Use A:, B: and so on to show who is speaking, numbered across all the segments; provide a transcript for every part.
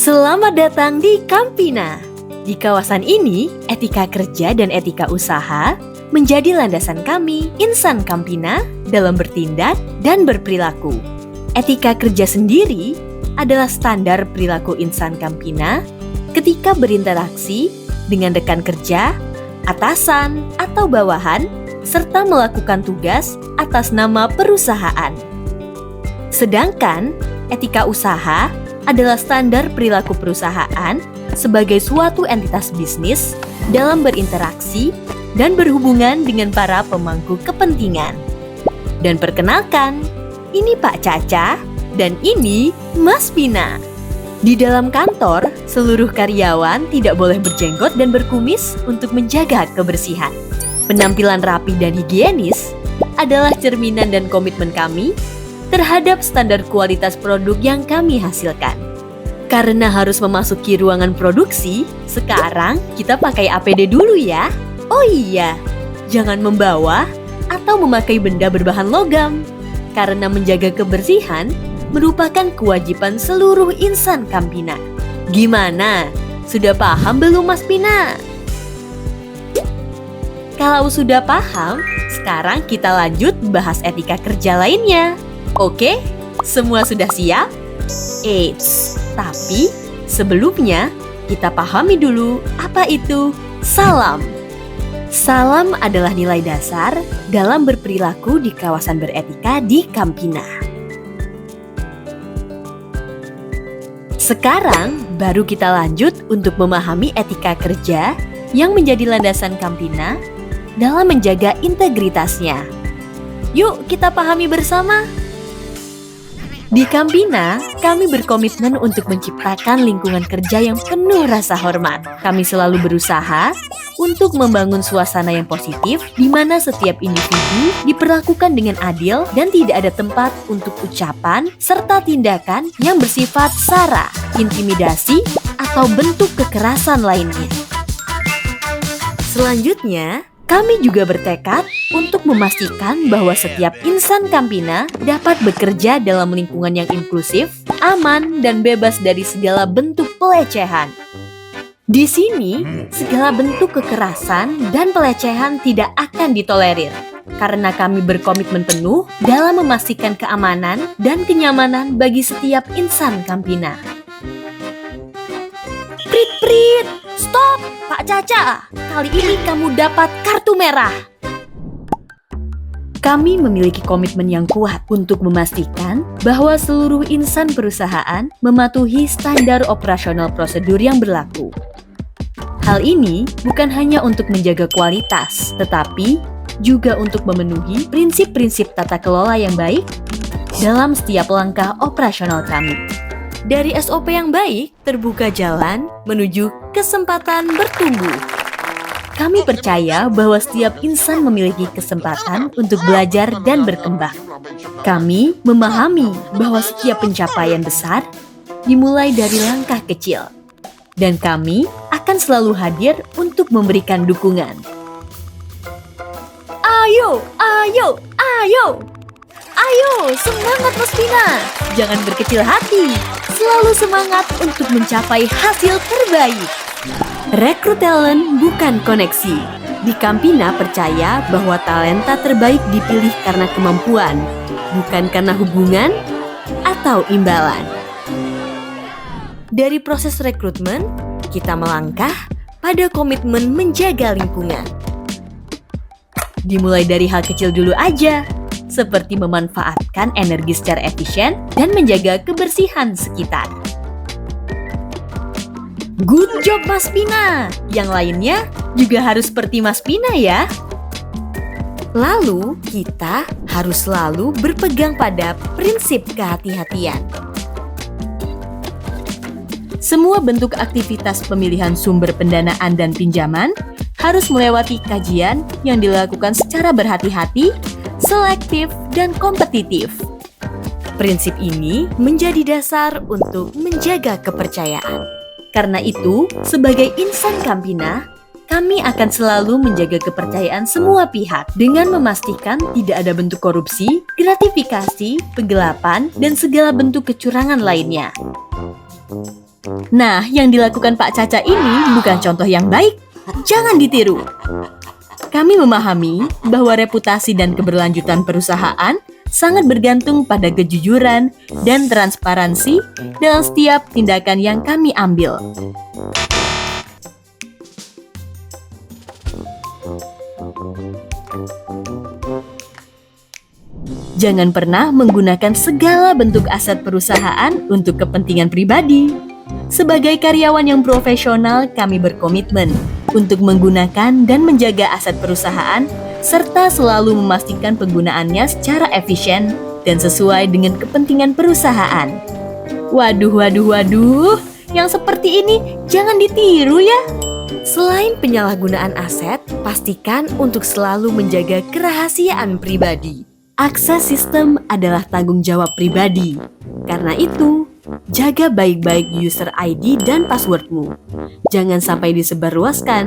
A: Selamat datang di Campina. Di kawasan ini, etika kerja dan etika usaha menjadi landasan kami, insan Campina, dalam bertindak dan berperilaku. Etika kerja sendiri adalah standar perilaku insan Campina ketika berinteraksi dengan rekan kerja, atasan, atau bawahan, serta melakukan tugas atas nama perusahaan. Sedangkan, etika usaha adalah standar perilaku perusahaan sebagai suatu entitas bisnis dalam berinteraksi dan berhubungan dengan para pemangku kepentingan. Dan perkenalkan, ini Pak Caca dan ini Mas Pina. Di dalam kantor, seluruh karyawan tidak boleh berjenggot dan berkumis untuk menjaga kebersihan. Penampilan rapi dan higienis adalah cerminan dan komitmen kami terhadap standar kualitas produk yang kami hasilkan. Karena harus memasuki ruangan produksi, sekarang kita pakai APD dulu ya. Oh iya, jangan membawa atau memakai benda berbahan logam. Karena menjaga kebersihan merupakan kewajiban seluruh insan Campina. Gimana? Sudah paham belum Mas Pina? Kalau sudah paham, sekarang kita lanjut bahas etika kerja lainnya. Oke, semua sudah siap? Eits, tapi sebelumnya kita pahami dulu apa itu salam. Salam adalah nilai dasar dalam berperilaku di kawasan beretika di Campina. Sekarang baru kita lanjut untuk memahami etika kerja yang menjadi landasan Campina dalam menjaga integritasnya. Yuk kita pahami bersama. Di Campina, kami berkomitmen untuk menciptakan lingkungan kerja yang penuh rasa hormat. Kami selalu berusaha untuk membangun suasana yang positif di mana setiap individu diperlakukan dengan adil dan tidak ada tempat untuk ucapan serta tindakan yang bersifat sara, intimidasi, atau bentuk kekerasan lainnya. Selanjutnya, kami juga bertekad untuk memastikan bahwa setiap insan Campina dapat bekerja dalam lingkungan yang inklusif, aman, dan bebas dari segala bentuk pelecehan. Di sini, segala bentuk kekerasan dan pelecehan tidak akan ditolerir, karena kami berkomitmen penuh dalam memastikan keamanan dan kenyamanan bagi setiap insan Campina. Prit! Stop, Pak Caca! Kali ini kamu dapat kartu merah. Kami memiliki komitmen yang kuat untuk memastikan bahwa seluruh insan perusahaan mematuhi standar operasional prosedur yang berlaku. Hal ini bukan hanya untuk menjaga kualitas, tetapi juga untuk memenuhi prinsip-prinsip tata kelola yang baik dalam setiap langkah operasional kami. Dari SOP yang baik, terbuka jalan menuju kesempatan bertumbuh. Kami percaya bahwa setiap insan memiliki kesempatan untuk belajar dan berkembang. Kami memahami bahwa setiap pencapaian besar dimulai dari langkah kecil. Dan kami akan selalu hadir untuk memberikan dukungan. Ayo! Semangat Mas Pina! Jangan berkecil hati! Selalu semangat untuk mencapai hasil terbaik. Rekrut talent bukan koneksi. Di Campina percaya bahwa talenta terbaik dipilih karena kemampuan, bukan karena hubungan atau imbalan. Dari proses rekrutmen, kita melangkah pada komitmen menjaga lingkungan. Dimulai dari hal kecil dulu aja, seperti memanfaatkan energi secara efisien dan menjaga kebersihan sekitar. Good job Mas Pina! Yang lainnya juga harus seperti Mas Pina ya. Lalu, kita harus selalu berpegang pada prinsip kehati-hatian. Semua bentuk aktivitas pemilihan sumber pendanaan dan pinjaman harus melewati kajian yang dilakukan secara berhati-hati, selektif, dan kompetitif. Prinsip ini menjadi dasar untuk menjaga kepercayaan. Karena itu, sebagai insan Campina, kami akan selalu menjaga kepercayaan semua pihak dengan memastikan tidak ada bentuk korupsi, gratifikasi, penggelapan, dan segala bentuk kecurangan lainnya. Nah, yang dilakukan Pak Caca ini bukan contoh yang baik. Jangan ditiru. Kami memahami bahwa reputasi dan keberlanjutan perusahaan sangat bergantung pada kejujuran dan transparansi dalam setiap tindakan yang kami ambil. Jangan pernah menggunakan segala bentuk aset perusahaan untuk kepentingan pribadi. Sebagai karyawan yang profesional, kami berkomitmen untuk menggunakan dan menjaga aset perusahaan serta selalu memastikan penggunaannya secara efisien dan sesuai dengan kepentingan perusahaan. Waduh, yang seperti ini jangan ditiru ya. Selain penyalahgunaan aset, pastikan untuk selalu menjaga kerahasiaan pribadi. Akses sistem adalah tanggung jawab pribadi. Karena itu, jaga baik-baik user ID dan passwordmu. Jangan sampai disebarluaskan,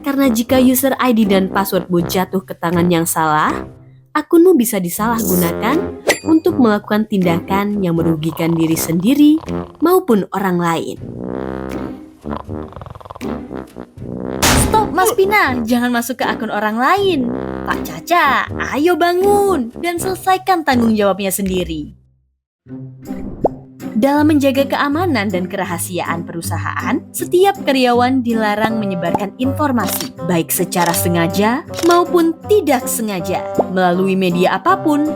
A: karena jika user ID dan passwordmu jatuh ke tangan yang salah, akunmu bisa disalahgunakan untuk melakukan tindakan yang merugikan diri sendiri maupun orang lain. Stop, Mas Pina, jangan masuk ke akun orang lain. Pak Caca, ayo bangun dan selesaikan tanggung jawabnya sendiri. Dalam menjaga keamanan dan kerahasiaan perusahaan, setiap karyawan dilarang menyebarkan informasi, baik secara sengaja maupun tidak sengaja, melalui media apapun,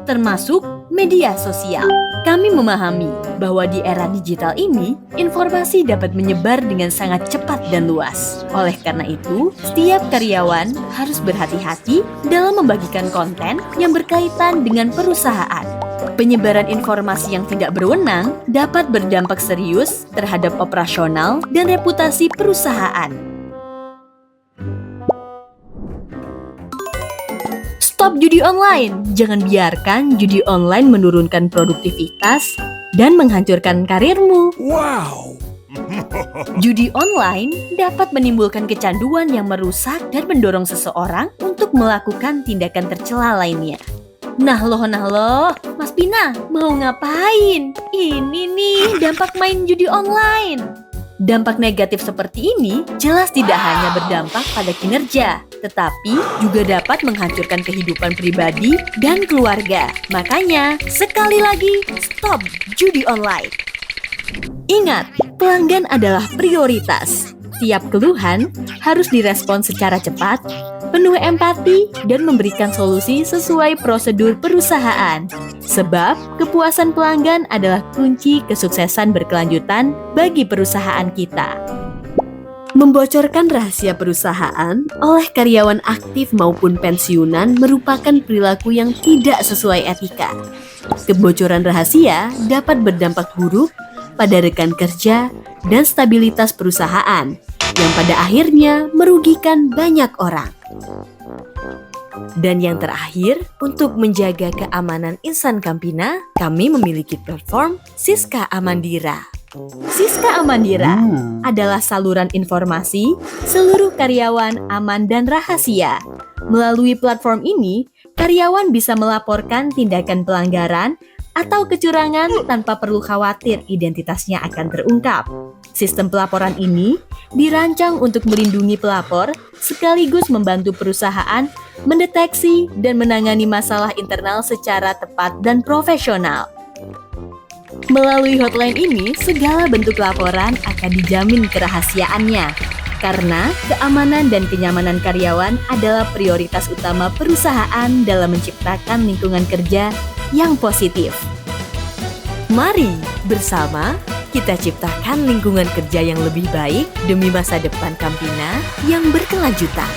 A: termasuk media sosial. Kami memahami bahwa di era digital ini, informasi dapat menyebar dengan sangat cepat dan luas. Oleh karena itu, setiap karyawan harus berhati-hati dalam membagikan konten yang berkaitan dengan perusahaan. Penyebaran informasi yang tidak berwenang dapat berdampak serius terhadap operasional dan reputasi perusahaan. Stop judi online. Jangan biarkan judi online menurunkan produktivitas dan menghancurkan karirmu.
B: Wow!
A: Judi online dapat menimbulkan kecanduan yang merusak dan mendorong seseorang untuk melakukan tindakan tercela lainnya. Nah loh, Mas Pina mau ngapain? Ini nih dampak main judi online. Dampak negatif seperti ini jelas tidak hanya berdampak pada kinerja, tetapi juga dapat menghancurkan kehidupan pribadi dan keluarga. Makanya, sekali lagi, stop judi online. Ingat, pelanggan adalah prioritas. Tiap keluhan harus direspons secara cepat, penuh empati, dan memberikan solusi sesuai prosedur perusahaan. Sebab kepuasan pelanggan adalah kunci kesuksesan berkelanjutan bagi perusahaan kita. Membocorkan rahasia perusahaan oleh karyawan aktif maupun pensiunan merupakan perilaku yang tidak sesuai etika. Kebocoran rahasia dapat berdampak buruk pada rekan kerja dan stabilitas perusahaan, yang pada akhirnya merugikan banyak orang. Dan yang terakhir, untuk menjaga keamanan insan Campina, kami memiliki platform Siska Amandira. Siska Amandira adalah saluran informasi seluruh karyawan aman dan rahasia. Melalui platform ini, karyawan bisa melaporkan tindakan pelanggaran atau kecurangan tanpa perlu khawatir identitasnya akan terungkap. Sistem pelaporan ini dirancang untuk melindungi pelapor sekaligus membantu perusahaan mendeteksi dan menangani masalah internal secara tepat dan profesional. Melalui hotline ini, segala bentuk laporan akan dijamin kerahasiaannya, karena keamanan dan kenyamanan karyawan adalah prioritas utama perusahaan dalam menciptakan lingkungan kerja yang positif. Mari bersama kita ciptakan lingkungan kerja yang lebih baik demi masa depan Campina yang berkelanjutan.